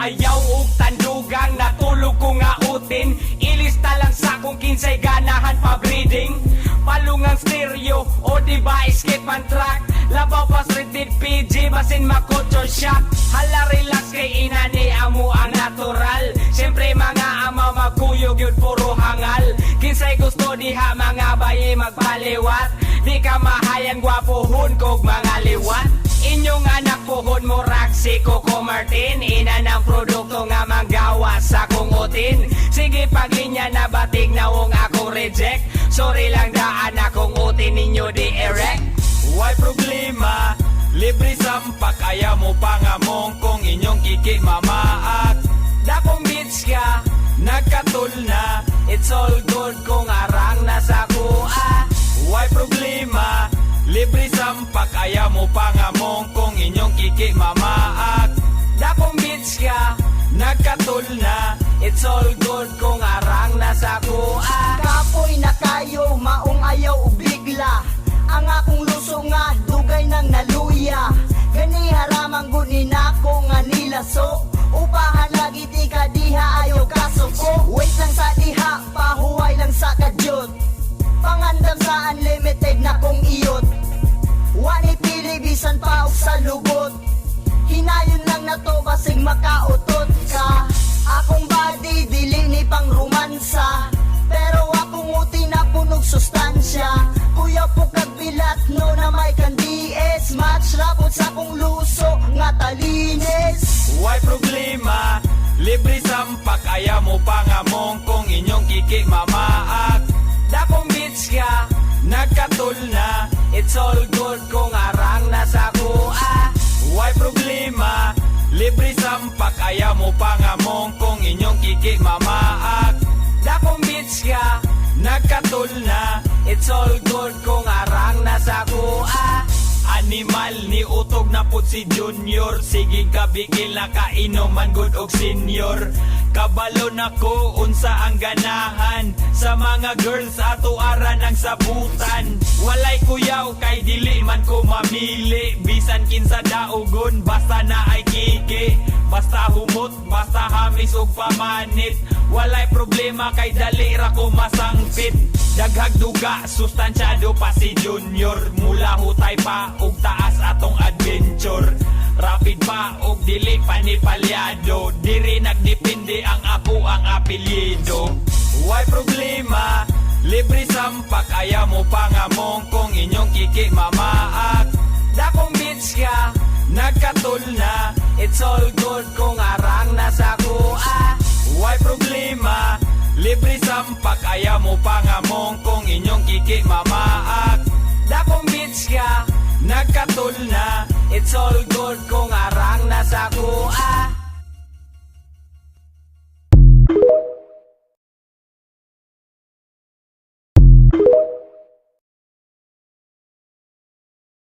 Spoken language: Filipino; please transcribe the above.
Ayaw og tandugang, natulog ko nga utin. Ilista lang sa kung kinsay ganahan pa breeding. Palungang stereo o device skip and track. Labaw pa rated PG, basin makulture shock. Hala relax kay inani amo ang natural. Siyempre mga ama magkuyog yun puro hangal. Kinsay gusto diha mga bayi magpaliwat. Di ka mahayang gwapohon kog mga liwat. Inyong anak pohon mo si Coco Martin. Ina ng produkto nga manggawa sa kungutin. Sige paglinya na batig na wong akong reject. Sorry lang daan akong utin ninyo di erect. Why problema? Libre sampak, ayaw mo pangamong kung inyong kiki mamaak. Dakong bitch ka, Nagkatul na, it's all good kung arang nasa kuha. why problema? Libre sampak, ayaw mo pangamong kung inyong kiki mamaak. Dakong bitch ka, Nagkatul na, it's all good kung arang nasa kuha. Kapoy na kayo, maong ayaw o bigla. Ang akong luso nga, dugay ng naluya. Gani haramang gunin ako nga nilaso. Upahan lagi di ka diha, ayaw kasuko. Wait lang sa diha, pahuway lang sa kadyot. Pangandam sa unlimited na kong iyot. Wani pili bisan pa og sa lubot. Hinayon lang na to basig makautot ka. Akong body dili ni pang romansa. Pero akong uti na punog sustansya. Kuya po kagbilat no na may kandies. Match rapot sa kong luso nga talines. why problema? Libre sampak, ayaw mo pangamong kung inyong kiki mamaak. Dakong bitch ka, Nagkatul na, it's all good kung arang nasa kuha. why problema? Libre sampak, ayaw mo pangamong kung inyong kiki mamaak. Dakong bitch ka, Nagkatul na, it's all good kung arang nasa kuha. animal ni utog na pud si Junior. Sige kabigil na kainuman good og senior. Kabalo na ko unsa ang ganahan sa mga girls ato ara ng sabutan. Walay kuyaw kay dili man ko mamili. Bisan kinsa daugon basta na ay kiki. Basta humot, basta hamis og pamanit. Walay problema kay dali ra ko masangpit. Daghag duga, sustansyado pa si Junior. Mula hutay pa og taas atong adventure. Rapid pa og dili panipalyado. Diri nagdepende ang ako ang apelyido. Why problema? Libre sampak, ayaw mo pangamong kung inyong kiki mamaak. Dakong bitch ka, Nagkatul na, it's all good kung arang nasa kuha. why problema? Libre sampak, ayaw mo pangamong kung inyong kiki mamaak. Dakong bitch ka, Nagkatul na, it's all good kung arang nasa kuha.